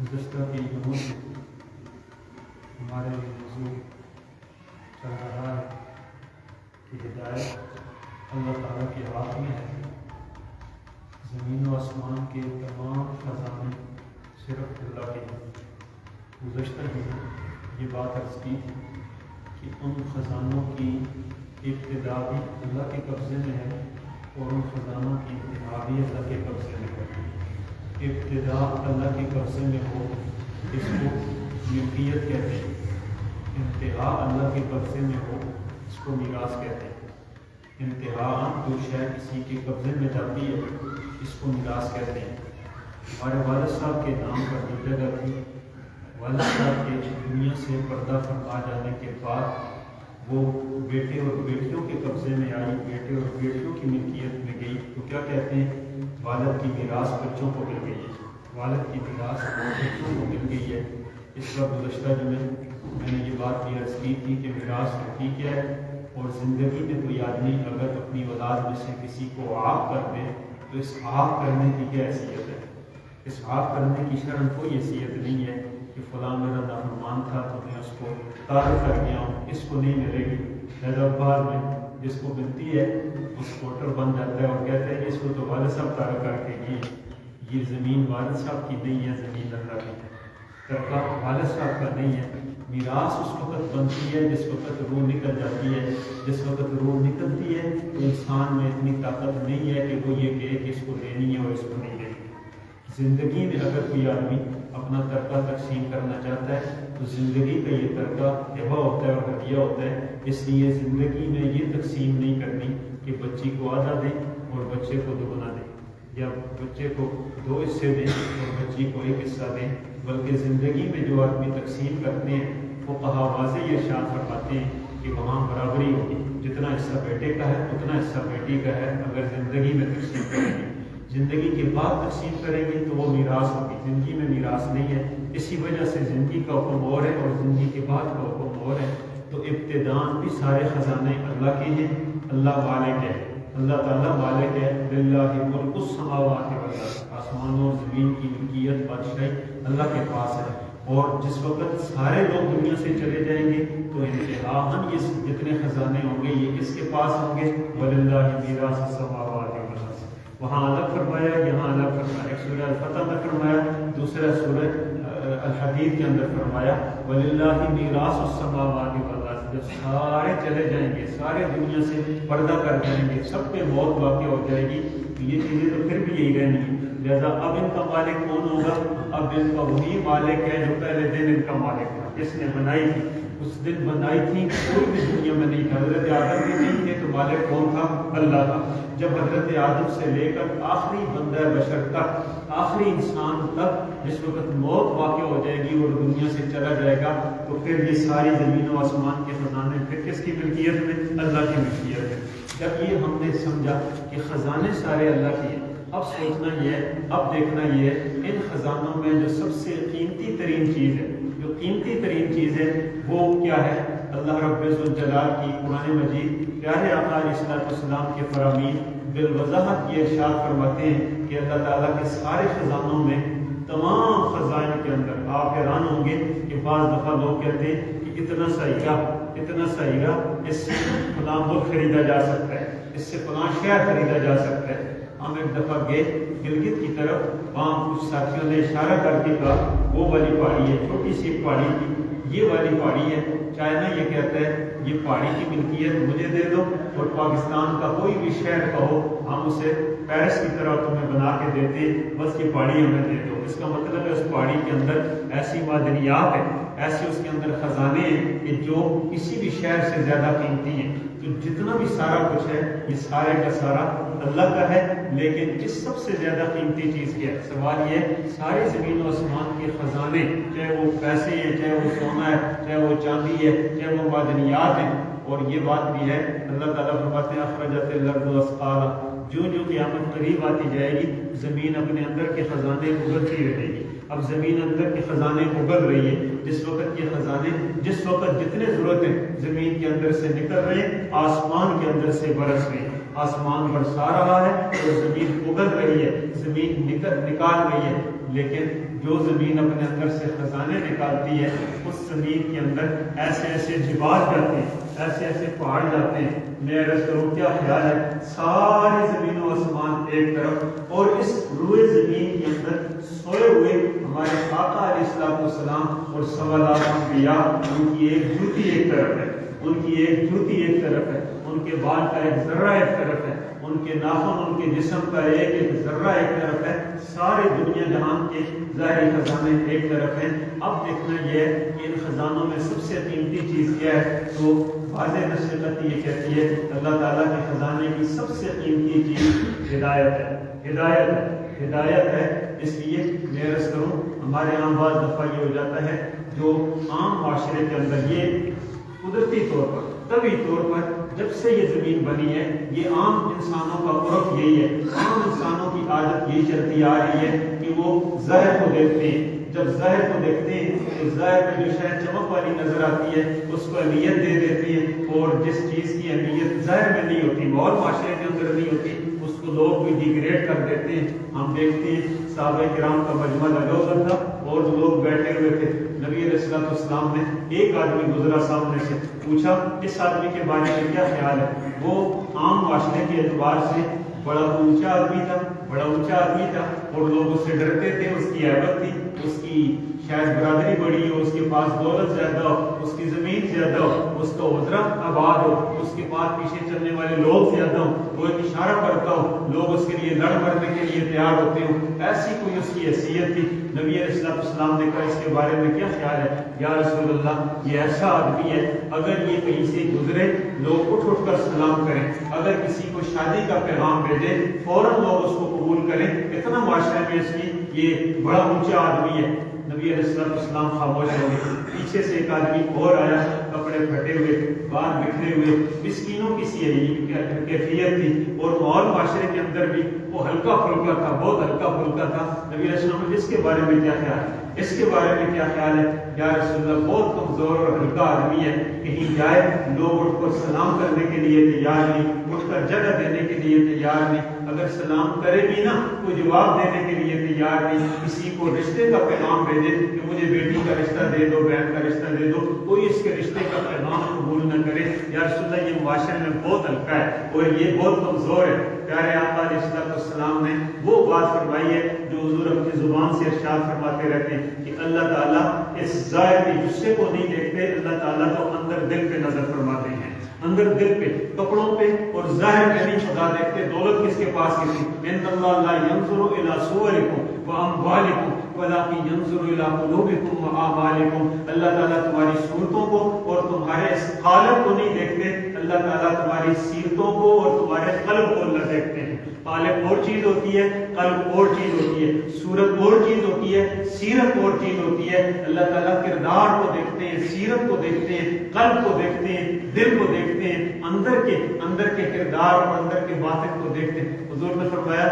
گزشتہ کے دنوں سے ہمارے موضوع چل رہا ہے کہ ہدایت اللہ تعالیٰ کے ہاتھ میں ہے. زمین و آسمان کے تمام خزانے صرف اللہ کے ہیں. گزشتہ دنوں یہ بات عرض کی کہ ان خزانوں کی ابتدا بھی اللہ کے قبضے میں ہے اور ان خزانوں کی انتہا بھی اللہ کے قبضے میں ہے. ابتدا اللہ کے قبضے میں ہو اس کو ملکیت کہتے ہیں. انتہا اللہ کے قبضے میں ہو اس کو میراث کہتے ہیں. انتہا جو شے کسی کے قبضے میں جاتی ہے اس کو میراث کہتے ہیں. ہمارے والد صاحب کے نام پر جو جگہ تھی، والد صاحب کے دنیا سے پردہ فرما جانے کے بعد وہ بیٹے اور بیٹیوں کے قبضے میں آئی، بیٹے اور بیٹیوں کی ملکیت میں گئی. تو کیا کہتے ہیں؟ والد کی میراث بچوں کو مل گئی ہے. والد کی میراث بچوں کو مل گئی ہے. اس کا گزشتہ جو میں نے یہ بات بھی عرض کی تھی کہ میراث ہوتی کیا ہے، اور زندگی میں کوئی آدمی اگر اپنی اولاد میں سے کسی کو عاق کر دے تو اس عاق کرنے کی کیا حیثیت ہے؟ اس عاق کرنے کی شرعاً کوئی حیثیت نہیں ہے کہ فلاں میرا نافرمان تھا تو میں اس کو طارق کر گیا ہوں، اس کو نہیں ملے گی. حیدرآباد میں جس کو ملتی ہے اس کوٹر بن جاتا ہے اور کہتے ہیں اس کو تو والد صاحب طارق کر کے گی. یہ زمین والد صاحب کی نہیں ہے، زمین اللہ کی ہے. ترکہ والد صاحب کا نہیں ہے. میراث اس وقت بنتی ہے جس وقت روح نکل جاتی ہے. جس وقت روح نکلتی ہے تو انسان میں اتنی طاقت نہیں ہے کہ وہ یہ کہے کہ اس کو لینی ہے اور اس کو نہیں لینی. زندگی میں اگر کوئی آدمی اپنا ترکہ تقسیم کرنا چاہتا ہے تو زندگی کا یہ ترکہ ہبہ ہوتا ہے اور ہدیہ ہوتا ہے. اس لیے زندگی میں یہ تقسیم نہیں کرنی کہ بچی کو آدھا دیں اور بچے کو دوگنا دیں، یا بچے کو 2 حصے دیں اور بچی کو 1 حصہ دیں. بلکہ زندگی میں جو آدمی تقسیم کرتے ہیں فقہا واضح یہ ارشاد فرماتے ہیں کہ وہاں برابری ہوگی. جتنا حصہ بیٹے کا ہے اتنا حصہ بیٹی کا ہے اگر زندگی میں تقسیم کریں گے. زندگی کے بعد تقسیم کریں گے تو وہ میراث ہوگی. زندگی میں میراث نہیں ہے. اسی وجہ سے زندگی کا حکم اور ہے اور زندگی کے بعد کا حکم اور ہے. تو ابتداءً بھی سارے خزانے اللہ کے ہیں. اللہ مالک ہے، اللہ تعالیٰ مالک ہے. للہ ملک السماوات والارض، آسمانوں اور زمین کی ملکیت بادشاہی اللہ کے پاس ہے. اور جس وقت سارے لوگ دنیا سے چلے جائیں گے تو انتہاً یہ جتنے خزانے ہوں گے یہ کس کے پاس ہوں گے؟ وَلِلَّهِ مِيرَاثُ السَّمَاوَاتِ وَالْأَرْضِ. وہاں الگ فرمایا، یہاں الگ فرمایا. ایک سورہ الفتح میں فرمایا، دوسرا سورہ الحدید کے اندر فرمایا وَلِلَّهِ مِيرَاثُ السَّمَاوَاتِ وَالْأَرْضِ. جب سارے چلے جائیں گے، سارے دنیا سے پردہ کر جائیں گے، سب پہ موت واقع ہو جائے گی، تو یہ چیزیں تو پھر بھی یہی رہنی ہے۔ لہٰذا اب ان کا مالک کون ہوگا؟ اب ان کا وہی مالک ہے جو پہلے دن ان کا مالک تھا، جس نے بنائی تھی، اس دن بنائی تھی، کوئی بھی دنیا میں نہیں تھا، حضرت آدم بھی نہیں تھے، تو مالک کون تھا؟ اللہ تھا۔ جب حضرت آدم سے لے کر آخری بندہ بشر تک، آخری انسان تک جس وقت موت واقع ہو جائے گی اور دنیا سے چلا جائے گا، تو پھر یہ ساری زمین و آسمان کے خزانے پھر کس کی ملکیت میں؟ اللہ کی ملکیت ہے۔ جب یہ ہم نے سمجھا کہ خزانے سارے اللہ کے ہیں، اب سوچنا یہ ہے، اب دیکھنا یہ ہے، ان خزانوں میں جو سب سے قیمتی ترین چیز ہے، جو قیمتی ترین چیز ہے وہ کیا ہے؟ اللہ رب الجلال کی قرآن مجید پیارے آقا علیہ السلام کے فرامین بالوضاحت یہ ارشاد فرماتے ہیں کہ اللہ تعالیٰ کے سارے خزانوں میں، تمام خزائن کے اندر، آپ حیران ہوں گے کہ بعض دفعہ لوگ کہتے ہیں کہ اتنا سا ہیرا، اتنا سا ہیرا، اس سے فلاں ملک خریدا جا سکتا ہے، اس سے فلاں شہر خریدا جا سکتا ہے۔ ہم ایک دفعہ گئے گلگت کی طرف، وہاں کچھ ساتھیوں نے اشارہ کر کے کہا وہ والی پہاڑی ہے، چھوٹی سی ایک پہاڑی تھی، یہ والی پہاڑی ہے، چائنا یہ کہتا ہے یہ پہاڑی کی ملکیت مجھے دے دو، اور پاکستان کا کوئی بھی شہر کہو ہم اسے پیرس کی طرح تمہیں بنا کے دیتے، بس یہ پہاڑی ہمیں دے دو۔ اس کا مطلب ہے اس پہاڑی کے اندر ایسی معدنیات ہیں، ایسے اس کے اندر خزانے ہیں کہ جو کسی بھی شہر سے زیادہ قیمتی ہیں۔ تو جتنا بھی سارا کچھ ہے یہ سارے کا سارا اللہ کا ہے، لیکن اس سب سے زیادہ قیمتی چیز کیا ہے؟ سوال یہ ہے، سارے زمین و آسمان کے خزانے، چاہے وہ پیسے ہیں، چاہے وہ سونا ہے، چاہے وہ چاندی ہے، چاہے وہ معدنیات ہیں، اور یہ بات بھی ہے اللہ تعالیٰ فرماتے ہیں اخرجت الارض اثقالها، جو جو قیامت قریب آتی جائے گی زمین اپنے اندر کے خزانے اگلتی رہے گی۔ اب زمین اندر کے خزانے اگل رہی ہے، جس وقت یہ خزانے، جس وقت جتنے ضرورتیں زمین کے اندر سے نکل رہے ہیں، آسمان کے اندر سے برس رہے ہیں، آسمان برسا رہا ہے اور زمین اگل رہی ہے، زمین نکال رہی ہے، لیکن جو زمین اپنے اندر سے خزانے نکالتی ہے، اس زمین کے اندر ایسے ایسے جبال جاتے ہیں، ایسے ایسے پہاڑ جاتے ہیں۔ میں عرض کروں کیا خیال ہے، ساری زمین و آسمان ایک طرف، اور اس روئے زمین کے اندر سوئے ہوئے ہمارے آقا علیہ السلام اور سوا لاکھ انبیاء، ان کی ایک جوتی ایک طرف ہے، ان کی ایک جوتی ایک طرف ہے، ان کے بال کا ایک ذرہ ایک طرف ہے، ان کے ناخن، ان کے جسم کا ایک ذرہ ایک طرف ہے، سارے دنیا جہان کے ظاہری خزانے ایک طرف ہیں۔ اب دیکھنا یہ ہے کہ ان خزانوں میں سب سے قیمتی چیز کیا ہے؟ تو واضح نصیحت یہ کہتی ہے اللہ تعالیٰ کے خزانے کی سب سے قیمتی چیز ہدایت ہے، ہدایت ہے، ہدایت ہے۔ اس لیے میں عرض کروں ہمارے یہاں بعض دفعہ یہ ہو جاتا ہے، جو عام معاشرے کے اندر یہ قدرتی طور پر، طبی طور پر جب سے یہ زمین بنی ہے، یہ عام انسانوں کا عرف یہی ہے، عام انسانوں کی عادت یہی چلتی آ رہی ہے کہ وہ ظاہر کو دیکھتے ہیں، جب ظاہر کو دیکھتے ہیں تو ظاہر میں جو شاید چمک والی نظر آتی ہے اس کو اہمیت دے دیتی ہے، اور جس چیز کی اہمیت ظاہر میں نہیں ہوتی، اور معاشرے کے اندر نہیں ہوتی، اس کو لوگ بھی ڈیگریڈ کر دیتے ہیں۔ ہم دیکھتے ہیں صحابہ کرام کا مجمع لگا ہوا تھا اور لوگ بیٹھے ہوئے تھے، نبی علیہ السلام نے ایک آدمی گزرا سامنے سے، پوچھا اس آدمی کے بارے میں کیا خیال ہے؟ وہ عام معاشرے کے اعتبار سے بڑا اونچا آدمی تھا، بڑا اونچا آدمی تھا، اور لوگ اس سے ڈرتے تھے، اس کی ہیبت تھی، اس کی شاید برادری بڑی ہو، اس کے پاس دولت زیادہ ہو، اس کی زمین زیادہ ہو، اس کا عذرا آباد ہو، اس کے پاس پیچھے چلنے والے لوگ زیادہ ہوں، وہ ایک اشارہ کرتا ہو، لوگ اس کے لیے لڑ مرنے کے لیے تیار ہوتے ہوں، ایسی کوئی اس کی حیثیت تھی۔ نبی علیہ السلام نے کہا اس کے بارے میں کیا خیال ہے؟ یا رسول اللہ یہ ایسا آدمی ہے، اگر یہ کہیں سے گزرے لوگ اٹھ اٹھ کر سلام کریں، اگر کسی کو شادی کا پیغام بھیجے فوراً لوگ اس کو قبول کریں، اتنا معاشرے میں اس کی یہ بڑا اونچا آدمی ہے۔ نبی علیہ السلام خاموش ہو گئے، پیچھے سے ایک آدمی اور آیا، کپڑے پھٹے ہوئے، بال بکھرے ہوئے، مسکینوں کی سی کیفیت تھی، اور ماحول معاشرے کے اندر بھی وہ ہلکا پھلکا تھا، بہت ہلکا پھلکا تھا۔ نبی علیہ السلام نے اس کے بارے میں کیا خیال ہے؟ اس کے بارے میں کیا خیال ہے؟ یا رسول اللہ بہت کمزور اور ہلکا آدمی ہے، کہیں جائے لوگ اٹھ کر سلام کرنے کے لیے تیار نہیں، اٹھ کر جگہ دینے کے لیے تیار نہیں، اگر سلام کرے بھی نا کوئی جواب دینے کے لیے تیار نہیں. کسی کو رشتے کا پیغام بھیجے کہ مجھے بیٹی کا رشتہ دے دو, بہن کا رشتہ دے دو, کوئی اس کے رشتے کا پیغام قبول نہ کرے. یا رسول اللہ یہ معاشرے میں بہت ہلکا ہے اور یہ بہت کمزور ہے. پیارے آقا علیہ السلام نے وہ بات فرمائی ہے جو حضور اپنی زبان سے ارشاد فرماتے رہتے ہیں کہ اللہ تعالیٰ اس ظاہر کے غصے کو نہیں دیکھتے, اللہ تعالیٰ تو اندر دل پہ نظر فرماتے ہیں. اندر دل پہ, کپڑوں پہ اور ظاہر پہ نہیں خدا دیکھتے. دولت کس کے پاس کسی, ان اللہ لا ينظر الى صورکم واموالکم ولکن ينظر الى قلوبکم واعمالکم. اللہ تعالیٰ تمہاری صورتوں کو اور تمہارے اس قالب کو نہیں دیکھتے, اللہ تعالیٰ تمہاری سیرتوں کو اور تمہارے قلب کو اللہ دیکھتے ہیں. قالب اور چیز ہوتی ہے, قلب اور چیز ہوتی ہے, صورت اور چیز ہوتی ہے, سیرت اور چیز ہوتی ہے. اللہ تعالیٰ کردار کو دیکھتے ہیں, سیرت کو دیکھتے ہیں, قلب کو دیکھتے ہیں, دل کو دیکھتے ہیں, اندر کے کردار اور اندر کے باطن کو دیکھتے ہیں. حضور نے فرمایا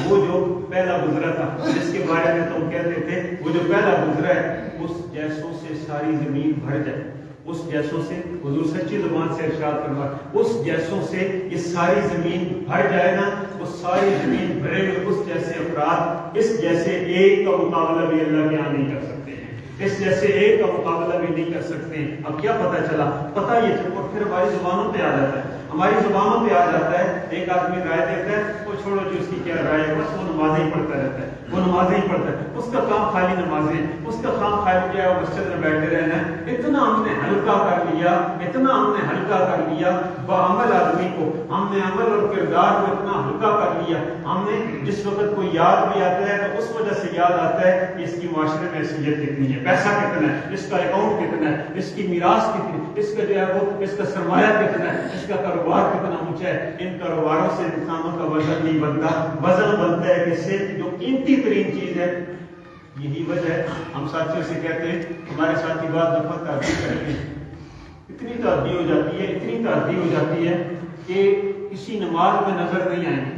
وہ جو پہلا گزرا تھا جس کے بارے میں تم کہتے تھے وہ جو پہلا گزرا ہے اس جیسوں سے ساری زمین بھر جائے, اس جیسوں سے, حضور سچی زبان سے ارشاد فرمایا, اس جیسوں سے یہ ساری زمین بھر جائے نا, اس ساری زمین بھرے ہوئے اس جیسے افراد اس جیسے ایک کا مقابلہ بھی اللہ کے یہاں نہیں کر سکتے ہیں, اس جیسے ایک کا مقابلہ بھی نہیں کر سکتے ہیں. اب کیا پتہ چلا, پتہ یہ چلا اور پھر ہماری زبانوں پہ آ جاتا ہے, ہماری زبانوں پہ آ جاتا ہے. ایک آدمی رائے دیتا ہے, وہ چھوڑو جو اس کی کیا رائے ہے, بس وہ نمازیں ہی پڑھتا رہتا ہے, وہ نمازیں ہی پڑھتا ہے, اس کا کام خالی نمازیں, اس کا کام خالی کیا ہے وہ مسجد میں بیٹھے رہنا ہے. اتنا ہم نے ہلکا کر لیا, اتنا ہم نے ہلکا کر لیا بعمل آدمی کو, ہم نے عمل اور کردار کو اتنا ہلکا کر لیا. ہم نے جس وقت کوئی یاد بھی آتا ہے تو اس وجہ سے یاد آتا ہے کہ اس کی معاشرے میں حیثیت کتنی ہے, پیسہ کتنا ہے, اس کا اکاؤنٹ کتنا ہے, اس کی میراث کتنی, اس کا جو ہے وہ اس کا سرمایہ کتنا ہے, اس کا کاروبار کتنا اونچا ہے. ان کاروباروں سے انسانوں کا وزن نہیں بنتا, وزن بنتا ہے کہ سے جو قیمتی ترین چیز ہے. یہی وجہ ہے ہم ساتھیوں سے کہتے ہیں, ہمارے ساتھی بعض دفعہ تعبیر کرتے ہیں, اتنی تعبیر ہو جاتی ہے, اتنی تعبیر ہو جاتی ہے کہ کسی نماز میں نظر نہیں آئیں گے,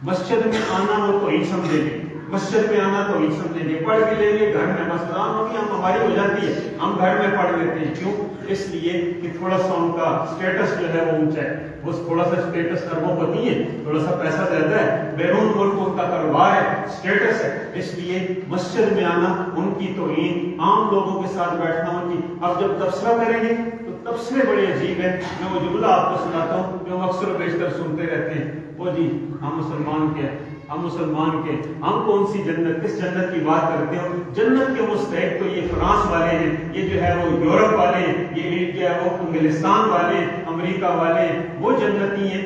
مسجد میں آنا وہ تو ہی سمجھیں گے, مسجد میں آنا تو ہی سمجھیں گے, پڑھ کے لیں گے گھر میں, مسلمان ہوگی ہم ہماری ہو جاتی ہے, ہم گھر میں پڑھ لیتے ہیں. کیوں؟ اس لیے کہ تھوڑا سا ان کا سٹیٹس جو ہے وہ اونچا ہے, وہ تھوڑا سا سٹیٹس اربوں پتی ہے, تھوڑا سا پیسہ زیادہ ہے, بیرون ملک ان کا کاروبار ہے, سٹیٹس ہے, اس لیے مسجد میں آنا ان کی توہین, عام لوگوں کے ساتھ بیٹھنا ان کی. اب جب تبصرہ کریں گے تو تبصرے بڑے عجیب ہیں. میں وہ جملہ آپ کو سناتا ہوں جو ہم اکثر و بیشتر سنتے رہتے ہیں, وہ جی ہم مسلمان کے, ہم مسلمان کے, ہم کون سی جنت, کس جنت کی بات کرتے ہو, جنت کے مستحق تو یہ فرانس والے ہیں, یہ جو ہے وہ یورپ والے ہیں, یہ کیا ہے وہ انگلستان والے, امریکہ والے, وہ جنتی ہیں.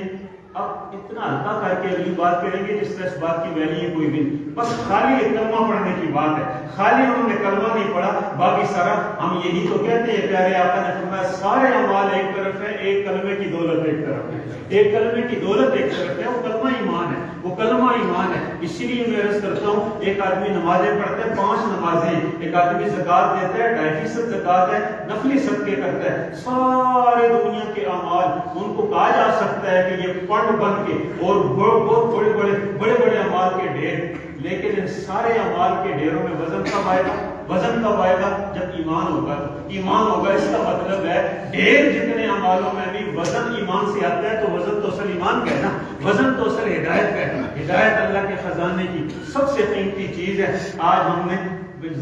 اب اتنا ہلکا کر کے اگلی بات کریں گے جس طرح اس بات کی ویلی ہے کوئی بھی, بس خالی کلمہ پڑھنے کی بات ہے, خالی انہوں نے کلمہ نہیں پڑھا, باقی سارا ہم یہی تو کہتے ہیں. پیارے آقا نے فرمایا سارے اعمال ایک طرف ہے, ایک کلمے کی دولت ایک طرف ہے, ایک کلمے کی دولت ایک طرف ہے, وہ کلمہ ایمان ہے, وہ کلمہ ایمان ہے. اسی لیے میں عرض کرتا ہوں, ایک آدمی نمازیں پڑھتا ہے 5 نمازیں, ایک آدمی زکوٰۃ دیتا ہے 2.5% زکوٰۃ ہے, نفلی صدقے کرتا ہے, سارے دنیا کے اعمال ان کو کہا جا سکتا ہے کہ یہ پڑھ بن کے اور بہت بڑے بڑے اعمال کے ڈھیر, لیکن ان سارے اعمال کے ڈھیروں میں وزن کب آئے گا, وزن کب آئے گا, جب ایمان ہوگا. ایمان ہوگا اس کا مطلب ہے ڈھیر جتنے اعمالوں میں بھی وزن ایمان سے آتا ہے, تو وزن تو اصل ایمان کا ہے نا, وزن تو اصل ہدایت کا ہے. ہدایت اللہ کے خزانے کی سب سے قیمتی چیز ہے. آج ہم نے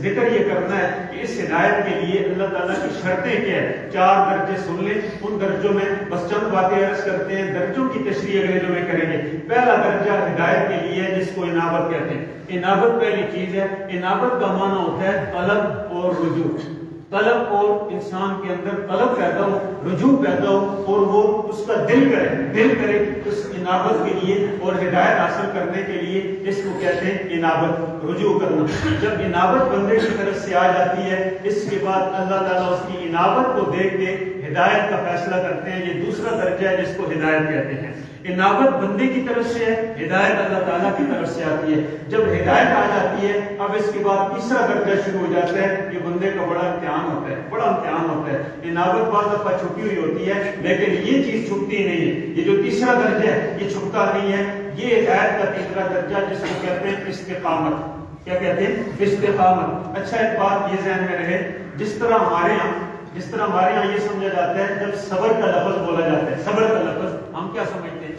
ذکر یہ کرنا ہے کہ اس ہدایت کے لیے اللہ تعالیٰ کی شرطیں کیا ہے. 4 درجے سن لیں, ان درجوں میں بس چند باتیں عرض کرتے ہیں, درجوں کی تشریح اگلے جو میں کریں گے. پہلا درجہ ہدایت کے لیے ہے جس کو انابت کہتے ہیں. انابت پہلی چیز ہے. انابت کا معنی ہوتا ہے طلب اور رجوع, طلب اور انسان کے اندر طلب پیدا ہو, رجوع پیدا ہو اور وہ اس کا دل کرے اس انابت کے لیے اور ہدایت حاصل کرنے کے لیے. اس کو کہتے ہیں انابت, رجوع کرنا. جب انابت بندے کی طرف سے آ جاتی ہے, اس کے بعد اللہ تعالیٰ اس کی انابت کو دیکھ کے ہدایت کا فیصلہ کرتے ہیں. یہ دوسرا درجہ ہے جس کو ہدایت کہتے ہیں. انابت بندے کی طرف سے ہے, ہدایت اللہ تعالیٰ کی طرف سے آتی ہے. جب ہدایت آ جاتی ہے, اب اس کے بعد تیسرا درجہ شروع ہو جاتا ہے. یہ بندے کا بڑا امتحان ہوتا ہے, بڑا امتحان ہوتا ہے. انابت بعض دفعہ چھپی ہوئی ہوتی ہے, لیکن یہ چیز چھپتی نہیں ہے. یہ جو تیسرا درجہ ہے یہ چھپتا نہیں ہے. یہ ہدایت کا تیسرا درجہ جس کو کہتے ہیں استقامت. کیا کہتے ہیں؟ استقامت. اچھا ایک بات یہ ذہن میں رہے, جس طرح ہمارے یہاں یہ سمجھا جاتا ہے جب صبر کا لفظ بولا جاتا ہے, صبر کا لفظ ہم کیا سمجھتے ہیں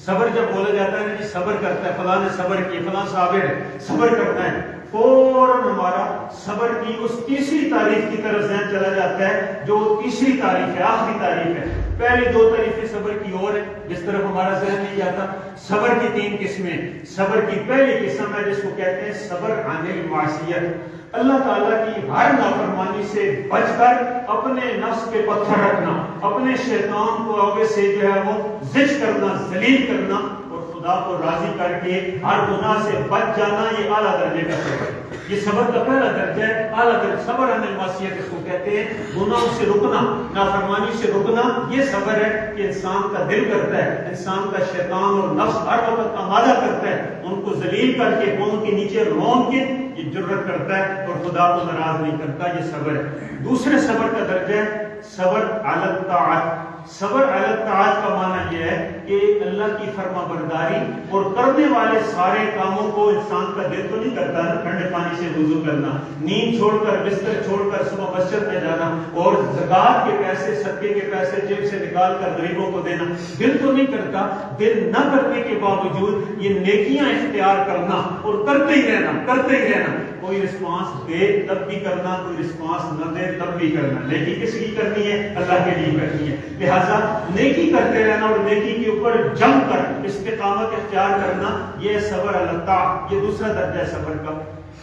صبر جب بولا جاتا ہے نا جی صبر کرتا ہے، فلاں نے صبر کیا، فلاں صابر ہے، صبر کرتا ہے، فوراً ہمارا صبر کی اس تیسری تعریف کی طرف ذہن چلا جاتا ہے جو تیسری تعریف ہے، آخری تعریف ہے۔ پہلی دو تعریفیں صبر کی اور ہے جس طرف ہمارا ذہن نہیں جاتا۔ صبر کی تین قسمیں، صبر کی پہلی قسم ہے جس کو کہتے ہیں صبر عن المعصیت، اللہ تعالیٰ کی ہر نافرمانی سے بچ کر اپنے نفس پہ پتھر رکھنا، اپنے شیطان کو آگے سے جو ہے وہ زج کرنا، ذلیل کرنا اور خدا کو راضی کر کے ہر گناہ سے بچ جانا، یہ اعلیٰ درجے کا صبر ہے۔ یہ صبر کا پہلا درجہ ہے، اعلیٰ درجہ صبر عن المعصیت اس کو کہتے ہیں، گناہوں سے رکنا، نافرمانی سے رکنا، یہ صبر ہے کہ انسان کا دل کرتا ہے، انسان کا شیطان اور نفس ہر وقت آمادہ کرتا ہے ان کو ذلیل کر کے پاؤں کے نیچے رون کے یہ جرت کرتا ہے اور خدا کو ناراض نہیں کرتا، یہ صبر ہے۔ دوسرے صبر کا درجہ ہے صبر علی الطاعت۔ صبر علی الطاعت کا معنی یہ ہے کہ اللہ کی فرما برداری اور کرنے والے سارے کاموں کو انسان کا دل تو نہیں کرتا نا، ٹھنڈے پانی سے وضو کرنا، نیند چھوڑ کر بستر چھوڑ کر صبح مسجد میں جانا اور زکات کے پیسے، صدقے کے پیسے جیب سے نکال کر غریبوں کو دینا، دل تو نہیں کرتا۔ دل نہ کرنے کے باوجود یہ نیکیاں اختیار کرنا اور کرتے ہی رہنا، کرتے ہی رہنا، کوئی رسپانس دے تب بھی کرنا، کوئی رسپانس نہ دے تب بھی کرنا۔ نیکی کس کی کرنی ہے؟ اللہ کے لیے کرنی ہے، لہذا نیکی کرتے رہنا اور نیکی کے اوپر جم کر استقامت اختیار کرنا، یہ صبر علی الطاعت، یہ دوسرا درجہ ہے صبر کا۔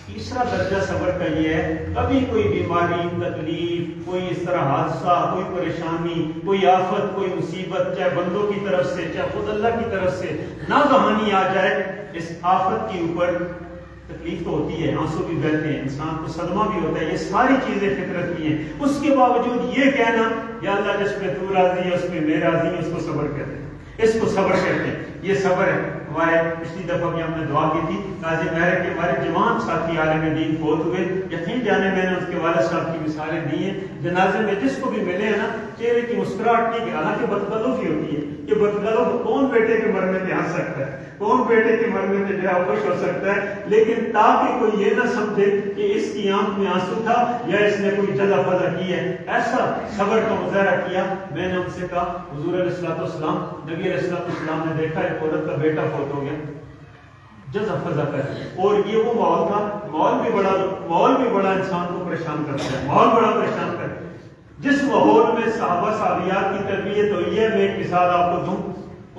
تیسرا درجہ صبر کا یہ ہے کبھی کوئی بیماری، تکلیف، کوئی اس طرح حادثہ، کوئی پریشانی، کوئی آفت، کوئی مصیبت، چاہے بندوں کی طرف سے چاہے خود اللہ کی طرف سے ناگہانی آ جائے، اس آفت کے اوپر تکلیف تو ہوتی ہے، آنسو بھی بہتے ہیں، انسان کو صدمہ بھی ہوتا ہے، یہ ساری چیزیں فطرت کی ہیں، اس کے باوجود یہ کہنا یا اللہ جس پہ تو راضی ہے اس پہ میں راضی ہوں، اس کو صبر کہتے ہیں، اس کو صبر کہتے ہیں، یہ صبر ہے۔ ہمارے پچھلی دفعہ بھی ہم نے دعا کی تھی، قاضی مہر کے ہمارے جوان ساتھی عالم دین فوت ہوئے، یقین جانے میں نے اس کے والد صاحب کی مثالیں دی ہیں، جنازے میں جس کو بھی ملے ہیں نا چہرے کی مسکراہٹ کی، حالانکہ بدقلوفی ہوتی ہے کہ بدقلوف کون بیٹے کے مرنے پہ ہنس سکتا ہے، کون بیٹے کے مرنے پہ جو ہے خوش ہو سکتا ہے، لیکن تاکہ کوئی یہ نہ سمجھے کہ اس کی آنکھ میں آنسو تھا یا اس نے کوئی جزا فضا کی ہے، ایسا صبر کا مظاہرہ کیا۔ میں نے ان سے کہا حضور علیہ الصلوۃ والسلام، نبی علیہ الصلوۃ والسلام نے دیکھا ایک عورت کا بیٹا فوت ہو گیا، جزا فضا کر، اور یہ وہ ماحول تھا، ماحول بھی بڑا انسان کو پریشان کرتا ہے، ماحول بڑا پریشان کرتا ہے، جس ماحول میں صحابہ صحابیات کی تربیت ہوئی ہے، میں ایک مثال آپ کو دوں،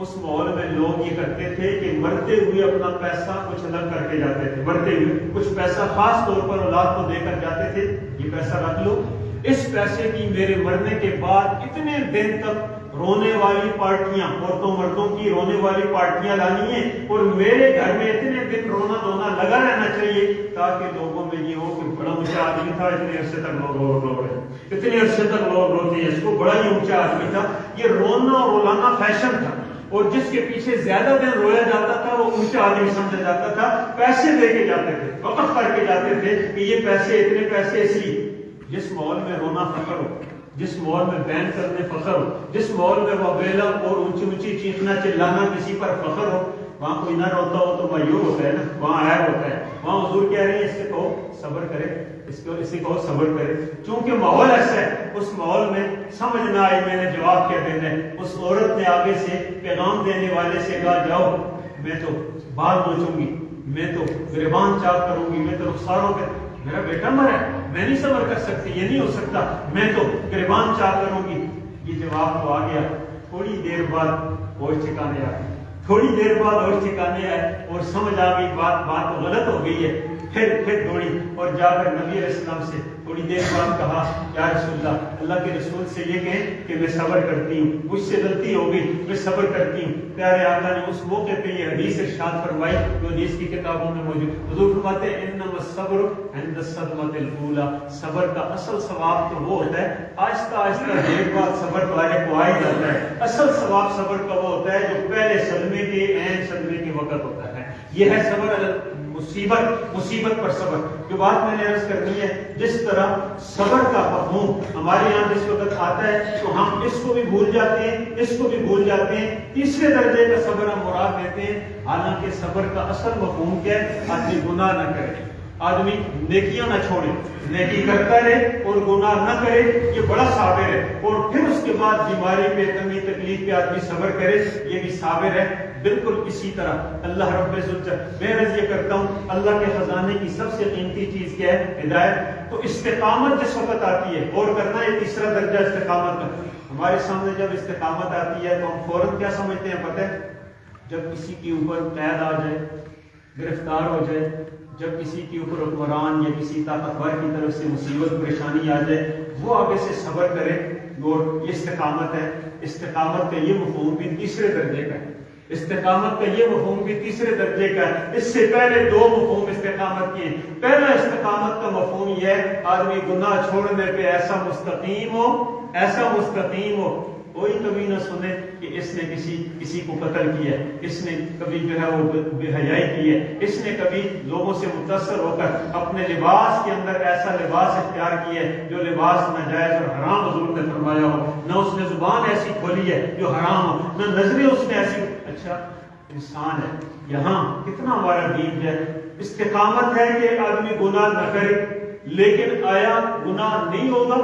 اس ماحول میں لوگ یہ کرتے تھے کہ مرتے ہوئے اپنا پیسہ کچھ الگ کر کے جاتے تھے، مرتے ہوئے کچھ پیسہ خاص طور پر اولاد کو دے کر جاتے تھے، یہ پیسہ رکھ لو، اس پیسے کی میرے مرنے کے بعد اتنے دن تک رونے والی پارٹیاں، عورتوں مردوں کی رونے والی پارٹیاں لانی ہیں، اور میرے گھر میں اتنے دن رونا دھونا لگا رہنا چاہیے تاکہ لوگوں میں یہ ہو کہ بڑا اونچا آدمی تھا، اتنے عرصے تک لوگ رو رہے ہیں، اتنے عرصے تک لوگ روتے ہیں، اس کو بڑا ہی اونچا آدمی تھا۔ یہ رونا اور رولانا فیشن تھا، اور جس کے پیچھے زیادہ دن رویا جاتا تھا وہ اونچا آدمی سمجھا جاتا تھا، پیسے دے کے جاتے تھے، وقف کر کے جاتے تھے کہ یہ پیسے، اتنے پیسے اس لیے۔ جس ماحول میں رونا فخر ہو، جس ماحول میں بین کرنے فخر ہو، جس ماحول میں وبیلا اور اونچی اونچی چیخنا چلانا کسی پر فخر ہو، وہاں کوئی نہ روتا ہو تو مایوب ہوتا ہے نا، وہاں عیب ہوتا ہے، وہاں حضور کہہ رہے ہیں اس سے کہو صبر کرے، اس سے کہو صبر کرے، چونکہ ماحول ایسا ہے، اس ماحول میں سمجھ نہ آئی میں نے جواب کیا دینا ہے۔ اس عورت نے آگے سے پیغام دینے والے سے کہا جاؤ، میں تو بال نوچوں گی، میں تو گریبان چاک کروں گی، میں تو رخساروں پہ، میرا بیٹا مرا ہے، میں نہیں صبر کر سکتی، یہ نہیں ہو سکتا، میں تو گریبان چاک کروں گی۔ یہ جواب تو آ گیا، تھوڑی دیر بعد ہوش ٹھکانے آ گئی، تھوڑی دیر بعد ہوش ٹھکانے آئے اور سمجھ آ گئی بات تو غلط ہو گئی ہے، پھر دوڑی اور جا کر نبی علیہ السلام سے تھوڑی دیر بعد کہا یا رسول اللہ کے رسول سے یہ کہیں کہ میں صبر کرتی ہوں، مجھ سے غلطی ہو گئی، میں صبر کرتی ہوں۔ پیارے آقا نے اس موقع پہ یہ حدیث ارشاد فرمائی جو حدیث کی کتابوں میں موجود، حضور فرماتے ہیں انما الصبر عند الصدمۃ الاولى، صبر کا اصل ثواب تو وہ ہوتا ہے آہستہ آہستہ دیر بعد صبر والے کو آ ہی جاتا ہے، اصل ثواب صبر کا وہ ہوتا ہے جو پہلے صدمے کے عین صدمے کے وقت ہوتا ہے، یہ ہے صبر مصیبت پر صبر۔ جو بات میں نے عرض کرنی ہے، جس طرح صبر کا مفہوم ہمارے یہاں جس وقت آتا ہے تو ہم اس کو بھی بھول جاتے ہیں، اس کو بھی بھول جاتے ہیں، تیسرے درجے کا صبر ہم مراد دیتے ہیں، حالانکہ صبر کا اصل مفہوم کیا ہے؟ آدمی گناہ نہ کرے، آدمی نیکیاں نہ چھوڑے، نیکی کرتا رہے اور گناہ نہ کرے، یہ بڑا صابر ہے. اور پھر اس کے بعد بیماری پہ، تنگی تکلیف پہ آدمی صبر کرے، یہ بھی صابر ہے. بالکل اسی طرح اللہ رب العزت، میں عرض یہ کرتا ہوں اللہ کے خزانے کی سب سے قیمتی چیز کیا ہے؟ ہدایت. تو استقامت جس وقت آتی ہے، اور کرنا ہے تیسرا درجہ استقامت کا. ہمارے سامنے جب استقامت آتی ہے تو ہم فوراً کیا سمجھتے ہیں پتہ ہے؟ جب کسی کے اوپر قید آ جائے، گرفتار ہو جائے، جب کسی کے اوپر حکمران یا کسی طاقتور کی طرف سے مصیبت پریشانی آ جائے، وہ آگے سے صبر کرے، اور یہ استقامت ہے. استقامت کا یہ مفہوم بھی تیسرے درجے کا ہے. استقامت کا یہ مفہوم بھی تیسرے درجے کا ہے. اس سے پہلے دو مفہوم استقامت کے. پہلا استقامت کا مفہوم یہ ہے آدمی گناہ چھوڑنے پہ ایسا مستقیم ہو، ایسا مستقیم ہو، کوئی کبھی نہ سنے کہ اس نے کسی کو قتل کیا ہے، اس نے کبھی جو ہے وہ بے حیائی کی ہے، اس نے کبھی لوگوں سے متاثر ہو کر اپنے لباس کے اندر ایسا لباس اختیار کیا ہے جو لباس ناجائز اور حرام حضور نے فرمایا ہو، نہ اس نے زبان ایسی کھولی ہے جو حرام ہو، نہ نظریں اس نے ایسی. اچھا انسان ہے، یہاں کتنا ہمارا دین ہے. استقامت ہے کہ آدمی گناہ نہ کرے، لیکن آیا گناہ نہیں ہوگا؟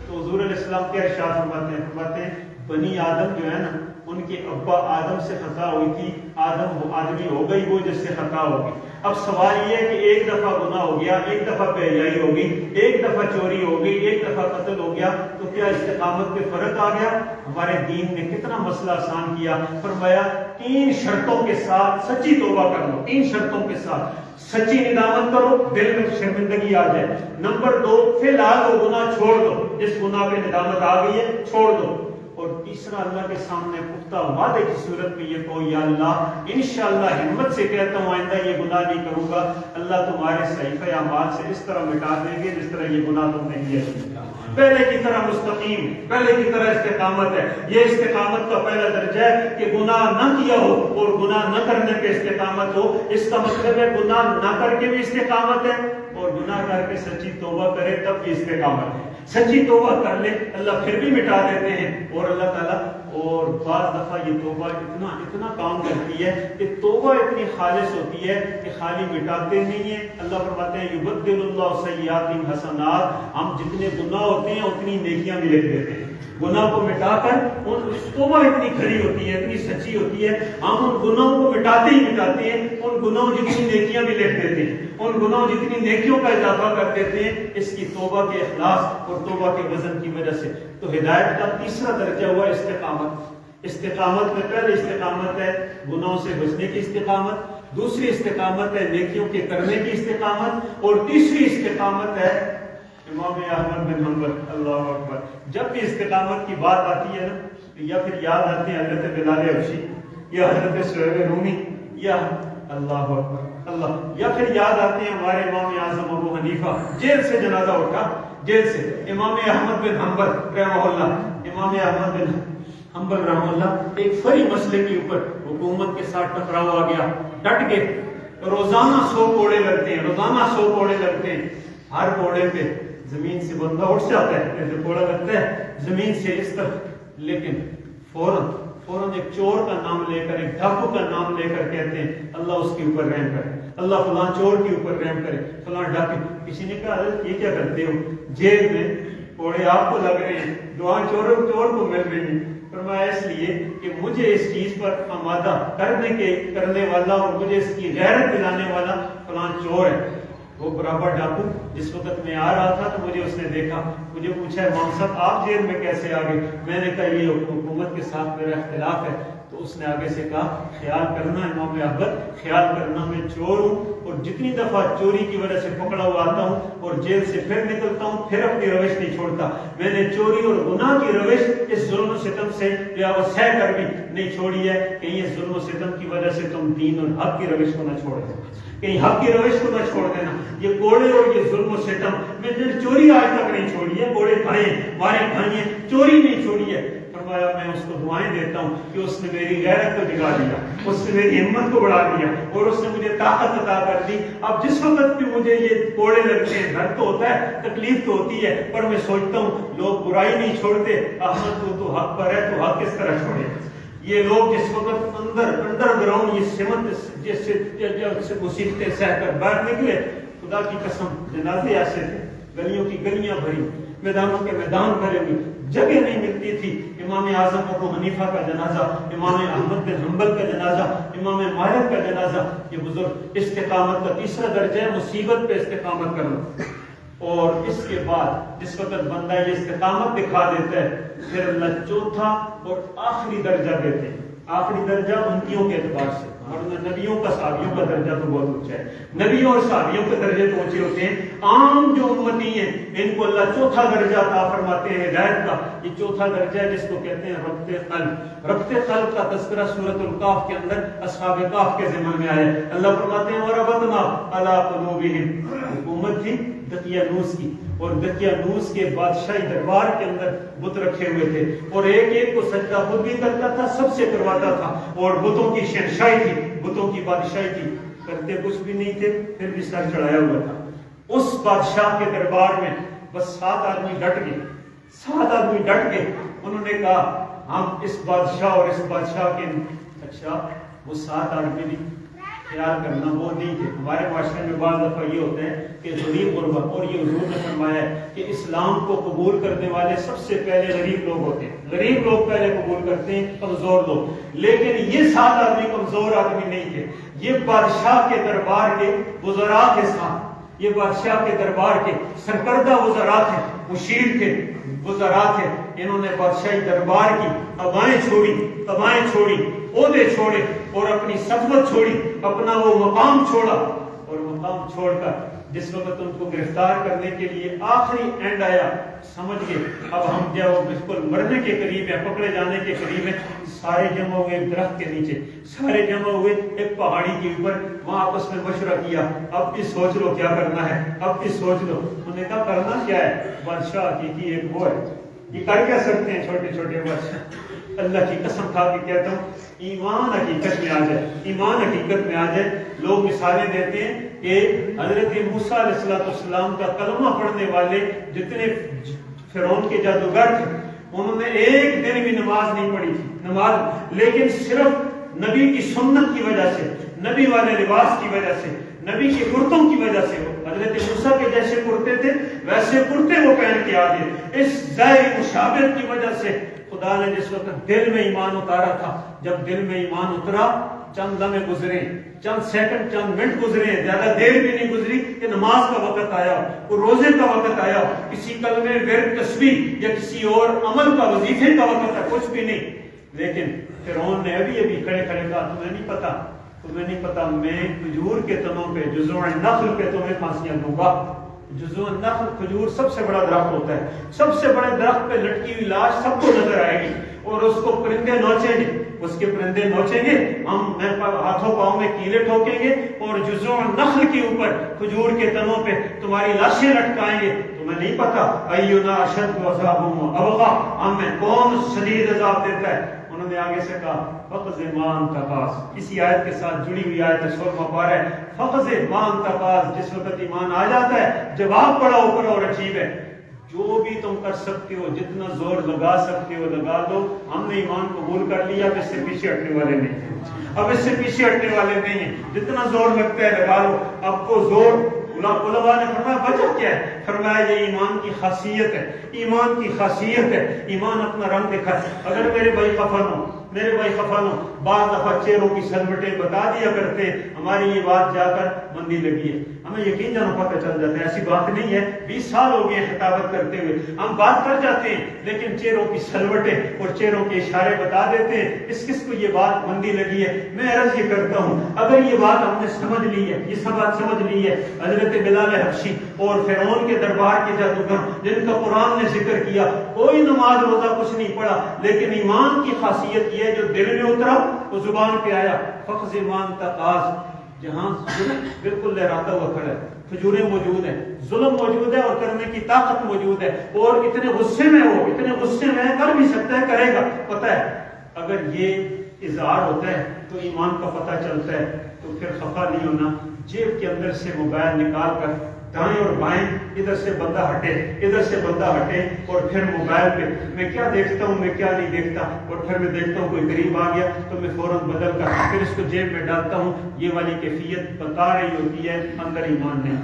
تو حضور علیہ السلام کیا ارشاد فرماتے ہیں بنی آدم جو ہے نا، ان کے ابا آدم سے خطا ہوئی تھی، آدم وہ آدمی ہو گئی وہ جس سے خطا ہوگی. اب سوال یہ ہے کہ ایک دفعہ گناہ ہو گیا، ایک دفعہ بے حیائی ہوگی، ایک دفعہ چوری ہو گئی، ایک دفعہ قتل ہو گیا، تو کیا استقامت پہ فرق آ گیا؟ ہمارے دین نے کتنا مسئلہ آسان کیا. فرمایا 3 شرطوں کے ساتھ سچی توبہ کر لو. 3 شرطوں کے ساتھ سچی ندامت کرو، دل میں شرمندگی آ جائے. نمبر 2 فی الحال وہ گناہ چھوڑ دو، جس گناہ پہ ندامت آ گئی ہے چھوڑ دو. اور تیسرا اللہ کے سامنے پختہ وعدے کی صورت میں یہ کہو یا اللہ انشاءاللہ ہمت سے کہتا ہوں آئندہ یہ گناہ نہیں کروں گا. اللہ تمہارے صحیفہ اعمال سے اس طرح مٹا دیں گے جس طرح یہ گناہ تم نے کیا. پہلے کی طرح مستقیم، پہلے کی طرح استقامت ہے. یہ استقامت کا پہلا درجہ ہے کہ گناہ نہ کیا ہو اور گناہ نہ کرنے پہ استقامت ہو. اس کا مطلب ہے گناہ نہ کر کے بھی استقامت ہے، اور گناہ کر کے سچی توبہ کرے تب بھی استقامت ہے. سچی توبہ کر لے اللہ پھر بھی مٹا دیتے ہیں. اور اللہ تعالیٰ اور بعض دفعہ یہ توبہ اتنا کام کرتی ہے کہ توبہ اتنی خالص ہوتی ہے کہ خالی مٹاتے نہیں ہیں. اللہ فرماتے ہیں یبدل اللہ سیئات حسنات، ہم جتنے گناہ ہوتے ہیں اتنی نیکیاں بھی لکھ دیتے ہیں. گناہ کو مٹا کر توبہ اتنی کھری ہوتی ہے، اتنی سچی ہوتی ہے، ہم ان گناہوں کو مٹاتے ہی مٹاتے ہیں. ان گناہوں جتنی نیکیاں بھی لکھ دیتے ہیں، ان گناہوں جتنی نیکیوں کا اضافہ کر دیتے ہیں اس کی توبہ کے اخلاص اور توبہ کے وزن کی وجہ سے. تو ہدایت کا تیسرا درجہ ہوا استقامت. استقامت میں پہلے استقامت ہے گناہوں سے بچنے کی استقامت، دوسری استقامت ہے نیکیوں کے کرنے کی استقامت، اور تیسری استقامت ہے امام احمد بن حنبل. اللہ اکبر. جب بھی استقامت کی بات آتی ہے نا، یا پھر یاد آتے ہیں حضرت بلال حبشی یا حضرت سہیل رومی یا اللہ اکبر اللہ، یا پھر یاد آتے ہیں ہمارے امام اعظم ابو حنیفہ، جیل سے جنازہ اٹھا، جیل سے امام احمد بن حنبل رحمہ اللہ. امام احمد بن حنبل رحمہ اللہ ایک فری مسئلے کے اوپر حکومت کے ساتھ ٹکراؤ آ گیا، ڈٹ گئے. روزانہ 100 کوڑے لگتے ہیں، روزانہ 100 کوڑے لگتے ہیں. ہر کوڑے پہ زمین سے بندہ اٹھ جاتا ہے، جیسے کوڑا لگتا ہے زمین سے اس طرح، لیکن فوراً ایک چور کا نام لے کر، ایک ڈاکو کا نام لے کر کہتے ہیں اللہ اس کے اوپر رحم کرے، اللہ فلاں چور کے اوپر رحم کرے، فلاں ڈاکو. کسی نے کہا حضرت یہ کیا کرتے ہو؟ جیل میں کوڑے آپ کو لگ رہے ہیں، دعائیں چور کو مل رہی ہیں. فرمایا اس لیے کہ مجھے اس چیز پر آمادہ کرنے والا اور مجھے اس کی غیرت دلانے والا فلاں چور ہے. وہ برابر ڈاکو جس وقت میں آ رہا تھا تو مجھے اس نے دیکھا، مجھے پوچھا امام صاحب آپ جیل میں کیسے آ گئے؟ میں نے کہا یہ حکومت کے ساتھ میرا اختلاف ہے. تو اس نے آگے سے کہا خیال کرنا امام احمد، خیال کرنا میں چور ہوں، اور جتنی دفعہ چوری کی وجہ سے پکڑا ہوا آتا ہوں اور جیل سے پھر نکلتا ہوں پھر اپنی روش نہیں چھوڑتا. میں نے چوری اور گناہ کی روش اس ظلم و ستم سے یا وہ سہ کر بھی نہیں چھوڑی ہے. کہیں اس ظلم و ستم کی وجہ سے تم دین اور حق کی روش کو نہ چھوڑ دیں، کہیں حق کی روش کو نہ چھوڑ دینا. یہ کوڑے اور یہ ظلم و ستم، میں نے چوری آج تک نہیں چھوڑی ہے، کوڑے کھائے مارے کھائے، چوری نہیں چھوڑی ہے. فرمایا میں اس کو دعائیں دیتا ہوں کہ اس نے میری غیرت کو جگا دیا، اس نے میری ہمت کو بڑھا دیا، اور اس نے مجھے طاقت عطا کر دی. اب جس وقت بھی مجھے یہ کوڑے لگتے ہیں، درد تو ہوتا ہے، تکلیف تو ہوتی ہے، پر میں سوچتا ہوں لوگ برائی نہیں چھوڑتے، احمد تو حق پر ہے تو حق کس طرح چھوڑے. یہ لوگ جس وقت انڈر گراؤنڈ یہ سمت جس سے مصیبتیں سہ کر باہر نکلے، خدا کی قسم جنازے ایسے تھے، گلیوں کی گلیاں بھری، میدانوں کے میدان بھرے ہوئے، جگہ نہیں ملتی تھی۔ امام اعظم ابو حنیفہ کا جنازہ، امام احمد بن حنبل کا جنازہ، امام مالک کا جنازہ۔ یہ بزرگ استقامت کا تیسرا درجہ ہے، مصیبت پہ استقامت کرنا۔ اور اس کے بعد جس وقت بندہ یہ استقامت دکھا دیتا ہے، پھر اللہ چوتھا اور آخری درجہ دیتے ہیں۔ آخری درجہ امتیوں کے اعتبار سے، ورنہ نبیوں کا صحابیوں کا درجہ تو بہت اونچا ہے، نبیوں اور صحابیوں کے درجے تو اونچے ہوتے ہیں۔ عام جو امتی ہیں ان کو اللہ چوتھا درجہ عطا فرماتے ہیں ہدایت کا۔ یہ چوتھا درجہ ہے جس کو کہتے ہیں ربط قلب۔ ربط قلب کا تذکرہ سورۃ الکہف کے اندر اصحاب کہف کے ضمن میں آیا ہے۔ اللہ فرماتے ہیں وَرَبَطْنَا عَلَىٰ قُلُوبِهِمْ، حکومت تھی دقیانوس کی، اور دقیانوس کے بادشاہی دربار کے اندر بت رکھے ہوئے تھے، اور ایک ایک کو سجدہ خود بھی کرتا تھا، سب سے کرواتا تھا، اور بتوں کی شہنشاہی تھی، بتوں کی بادشاہی تھی، کرتے کچھ بھی نہیں تھے، پھر بھی سر چڑھایا ہوا تھا۔ اس بادشاہ کے دربار میں بس 7 آدمی ڈٹ گئے، 7 آدمی ڈٹ گئے۔ انہوں نے کہا ہم اس بادشاہ اور اس بادشاہ کے، اچھا وہ 7 آدمی بھی خیال کرنا وہ نہیں تھے۔ ہمارے معاشرے میں بعض دفعہ یہ ہوتا ہے کہ غریب غربا، اور یہ حضور نے فرمایا ہے کہ اسلام کو قبول کرنے والے سب سے پہلے غریب لوگ ہوتے ہیں، غریب لوگ پہلے قبول کرتے ہیں، کمزور لوگ۔ لیکن یہ 7 آدمی کمزور آدمی نہیں تھے، یہ بادشاہ کے دربار کے وزراء کے ساتھ، یہ بادشاہ کے دربار کے سرکردہ وزراء تھے، مشیر تھے، وزراء تھے۔ انہوں نے بادشاہی دربار کی ابائیں چھوڑی، تبائیں چھوڑی، عہدے چھوڑے، اور اپنی سطوت چھوڑی، اپنا وہ مقام چھوڑا، اور مقام چھوڑ کر جس وقت ان کو گرفتار کرنے کے لیے آخری اینڈ آیا، سمجھ گئے اب ہم جو بالکل مرنے کے قریب ہیں، پکڑے جانے کے قریب ہیں، سارے جمع ہوئے ایک درخت کے نیچے، سارے جمع ہوئے ایک پہاڑی کے اوپر، وہاں آپس میں مشورہ کیا، اب بھی سوچ لو کیا کرنا ہے، اب بھی سوچ لو۔ انہوں نے کہا کرنا کیا ہے، بادشاہ حقیقی ایک وہ ہے، یہ کر کیا سکتے ہیں چھوٹے چھوٹے بادشاہ؟ اللہ کی قسم کھا کے کہتا ہوں ایمان حقیقت میں آ جائے، ایمان حقیقت میں آ جائے۔ لوگ مثالیں دیتے ہیں کہ حضرت موسیٰ علیہ السلام کا کلمہ پڑھنے والے جتنے فرعون کے جادوگر تھے، انہوں نے ایک دن بھی نماز نہیں پڑھی تھی، نماز، لیکن صرف نبی کی سنت کی وجہ سے، نبی والے لباس کی وجہ سے، نبی کے کرتوں کی وجہ سے، حضرت موسیٰ کے جیسے کرتے تھے ویسے کرتے وہ پہن کے آ گئے۔ اس ظاہری مشابہت کی وجہ سے خدا نے جس وقت دل میں ایمان اتارا تھا، جب دل میں ایمان اترا، چند لمحے گزرے، چند سیکنڈ، چند منٹ گزرے، زیادہ دیر بھی نہیں گزری کہ نماز کا وقت آیا، کوئی روزے کا وقت آیا، کسی کلمے ورد تسبیح یا کسی اور عمل کا، وظیفے کا وقت ہے، کچھ بھی نہیں۔ لیکن فرعون نے ابھی کھڑے کھڑے کہا تمہیں نہیں پتا، تمہیں نہیں پتا، میں کھجور کے تنوں پہ، جذوع النخل پہ تمہیں پھانسیاں دوں گا۔ جذوع النخل کھجور سب سے بڑا درخت ہوتا ہے، سب سے بڑے درخت پہ لٹکی ہوئی لاش سب کو نظر آئے گی، اور اس کو پرندے نوچیں گے، اس کے پرندے نوچیں گے، ہم ہاتھوں پاؤں میں کیلے ٹھوکیں گے، اور جذوع النخل کے اوپر کھجور کے تنوں پہ تمہاری لاشیں لٹکائیں گے۔ تمہیں نہیں پتا اینا اشد عذاب وابقا، ہمیں کون شدید عذاب دیتا ہے۔ انہوں نے آگے سے کہا فقض ما انت قاض، اسی آیت کے ساتھ جڑی ہوئی آیت ہے سورۃ مبارہ ہے، فقض ما انت قاض، جس وقت ایمان آ جاتا ہے جواب بڑا اوپر اور عجیب ہے، جو بھی تم کر سکتے ہو، جتنا زور لگا سکتے ہو لگا دو، ہم نے ایمان قبول کر لیا، اب اس سے پیچھے ہٹنے والے نہیں ہیں، اب اس سے پیچھے ہٹنے والے نہیں ہیں، جتنا زور لگتا ہے لگا لو۔ اب وہ زور علماء نے فرمایا وجہ کیا ہے؟ فرمایا یہ ایمان کی خاصیت ہے، ایمان کی خاصیت ہے، ایمان اپنا رنگ دکھائے۔ اگر میرے بھائی خفن ہو، میرے بھائی خفن ہو، بعض دفعہ چہروں کی سلوٹیں بتا دیا کرتے، ہماری یہ بات جا کر مندی لگی ہے، ہمیں یقین جانا پتہ چل جاتا ہے، ایسی بات نہیں ہے، 20 سال ہو گئے خطابت کرتے ہوئے، ہم بات کر جاتے ہیں لیکن چہروں کی سلوٹیں اور چہروں کے اشارے بتا دیتے ہیں کس کو یہ بات مندی لگی ہے۔ میں عرض یہ کرتا ہوں اگر یہ بات ہم نے سمجھ لی ہے، یہ سب بات سمجھ لی ہے، حضرت بلال حبشی اور فرعون کے دربار کے جادوگر جن کا قرآن نے ذکر کیا، کوئی نماز روزہ کچھ نہیں پڑھا، لیکن ایمان کی خاصیت یہ ہے جو دل میں اترا وہ زبان پہ آیا، فقض ما انت قاض، جہاں بالکل لہراتا ہوا کھڑا ہے، کھجوریں موجود ہیں، ظلم موجود ہے اور کرنے کی طاقت موجود ہے، اور اتنے غصے میں ہو، اتنے غصے میں کر بھی سکتا ہے، کرے گا، پتہ ہے اگر یہ اظہار ہوتا ہے تو ایمان کا پتہ چلتا ہے، تو پھر خفا نہیں ہونا، جیب کے اندر سے موبائل نکال کر دائیں اور بائیں، ادھر سے بندہ ہٹے، ادھر سے بندہ ہٹے، اور پھر موبائل پہ میں کیا دیکھتا ہوں، میں کیا نہیں دیکھتا، اور پھر میں دیکھتا ہوں کوئی قریب آ گیا تو میں فوراً بدل کر پھر اس کو جیب میں ڈالتا ہوں، یہ والی کیفیت بتا رہی ہوتی ہے اندر ایمان نہیں۔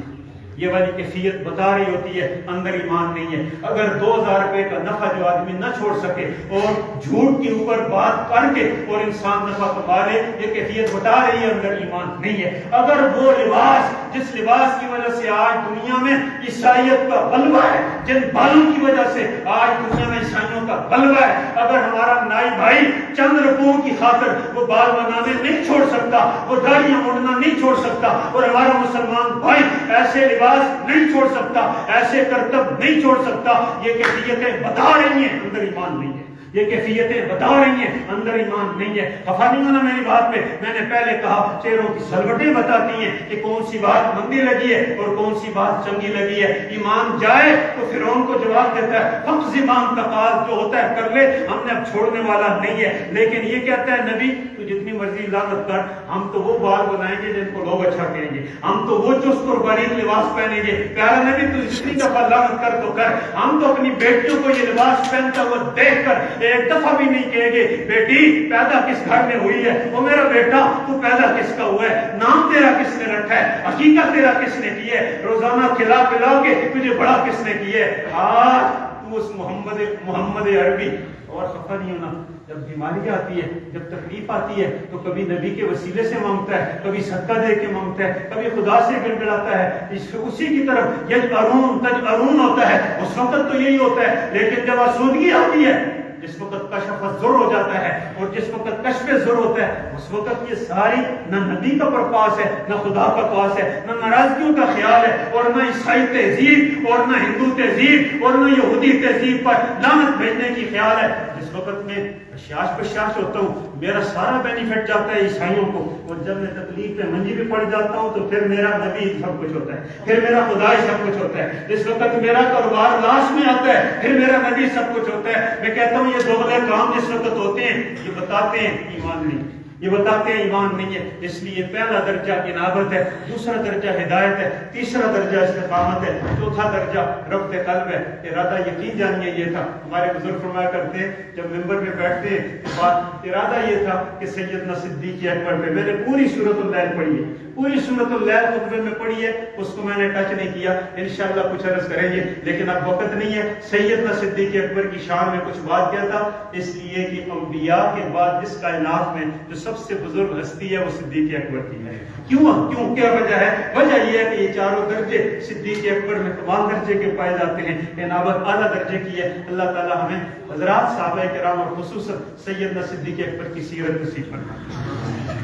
یہ والی کیفیت بتا رہی ہوتی ہے اندر ایمان نہیں ہے. اگر 2000 روپے کا نفع جو آدمی نہ چھوڑ سکے اور جھوٹ کے اوپر بات کر کے اور انسان نفع کما لے, یہ کیفیت بتا رہی ہے اندر ایمان نہیں ہے. اگر وہ لباس جس لباس کی وجہ سے آج دنیا میں عیسائیت کا غلبہ ہے, جن بالوں کی وجہ سے آج دنیا میں عیسائیوں کا غلبہ ہے, اگر ہمارا نائی بھائی چند روپوں کی خاطر وہ بال بنانے نہیں چھوڑ سکتا, وہ داڑیاں مڑنا نہیں چھوڑ سکتا, اور ہمارا مسلمان بھائی ایسے لباس نہیں چھوڑ سکتا, ایسے کرتب نہیں چھوڑ سکتا, یہ کیفیتیں بتا رہی ہیں اندر ایمان نہیں ہے. یہ کیفیتیں بتا رہی ہیں اندر ایمان نہیں ہے. خفا نہیں ہونا میری بات پہ, میں نے پہلے کہا چہروں کی سلوٹیں بتاتی ہیں کہ کون سی بات مندی لگی ہے اور کون سی بات چنگی لگی ہے. ایمان جائے تو فرعون کو جواب دیتا ہے فقط ایمان کا کاج جو ہوتا ہے کر لے, ہم نے اب چھوڑنے والا نہیں ہے. لیکن یہ کہتا ہے نبی تو جتنی مرضی لعنت کر, ہم تو وہ بال بنائیں گے جن کو لوگ اچھا کہیں گے, ہم تو وہ چست اور باریک لباس پہنیں گے. پیارا نبی تو جتنی دفعہ لعنت کر تو کر, ہم تو اپنی بیٹیوں کو یہ لباس پہنتا ہوا دیکھ کر ایک دفعہ بھی نہیں کہیں گے بیٹی پیدا کس گھر میں ہوئی ہے, وہ میرا بیٹا تو پیدا کس کا ہوا ہے, نام تیرا کس نے رکھا ہے, عقیقہ تیرا کس نے کی ہے, روزانہ کھلا پلا کے تجھے بڑا کس نے کی ہے. آج تو اس محمد عربی. اور خفا نہیں ہونا, جب بیماری آتی ہے, جب تکلیف آتی ہے تو کبھی نبی کے وسیلے سے مانگتا ہے, کبھی صدقہ دے کے مانگتا ہے, کبھی خدا سے گڑگڑاتا ہے, اسی کی طرف یجأرون ہوتا ہے, اس وقت تو یہی ہوتا ہے. لیکن جب آسودگی آتی ہے, جس وقت کشف ضر ہو جاتا ہے اور جس وقت کشف ضر ہوتا ہے, اس وقت یہ ساری نہ نبی کا پرپاس ہے, نہ خدا کا پاس ہے, نہ ناراضگیوں کا خیال ہے, اور نہ عیسائی تہذیب اور نہ ہندو تہذیب اور نہ یہودی تہذیب پر لعنت بھیجنے کی خیال ہے. جس وقت میں شاش بشاش ہوتا ہوں, میرا سارا بینیفٹ جاتا ہے عیسائیوں کو, اور جب میں تکلیف میں منجی بھی پڑ جاتا ہوں تو پھر میرا نبی سب کچھ ہوتا ہے, پھر میرا خدا ہی سب کچھ ہوتا ہے. جس وقت میرا کاروبار لاش میں آتا ہے, پھر میرا نبی سب کچھ ہوتا ہے. میں کہتا ہوں یہ دوغلے کام جس وقت ہوتے ہیں یہ بتاتے ہیں ایمان نہیں, یہ بتاتے ہیں ایمان نہیں ہے. اس لیے پہلا درجہ انابت ہے, دوسرا درجہ ہدایت ہے, تیسرا درجہ استقامت ہے, چوتھا درجہ ربط قلب ہے. ارادہ یقین جانیے یہ تھا, ہمارے بزرگ فرمایا کرتے ہیں جب ممبر پہ بیٹھتے ہیں بات ارادہ یہ تھا کہ سیدنا صدیق اکبر پہ میں نے پوری سورۃ اللیل پڑھی ہے, پوری سورۃ اللیل خطبے میں پڑھی ہے, اس کو میں نے ٹچ نہیں کیا. انشاءاللہ کچھ عرض کریں گے لیکن اب وقت نہیں ہے. سیدنا صدیق اکبر کی شان میں کچھ بات کیا تھا, اس لیے کہ انبیاء کے بعد جس کائنات میں جو سب سے بزرگ ہستی ہے وہ صدیق اکبر کی ہے. کیوں کیا وجہ ہے؟ وجہ یہ ہے کہ یہ چاروں درجے صدیق اکبر میں کمال درجے کے پائے جاتے ہیں, انابت اعلیٰ درجے کی ہے. اللہ تعالی ہمیں حضرات صحابہ کرام اور خصوصاً سیدنا صدیق اکبر کی سیرت نصیب فرمائے.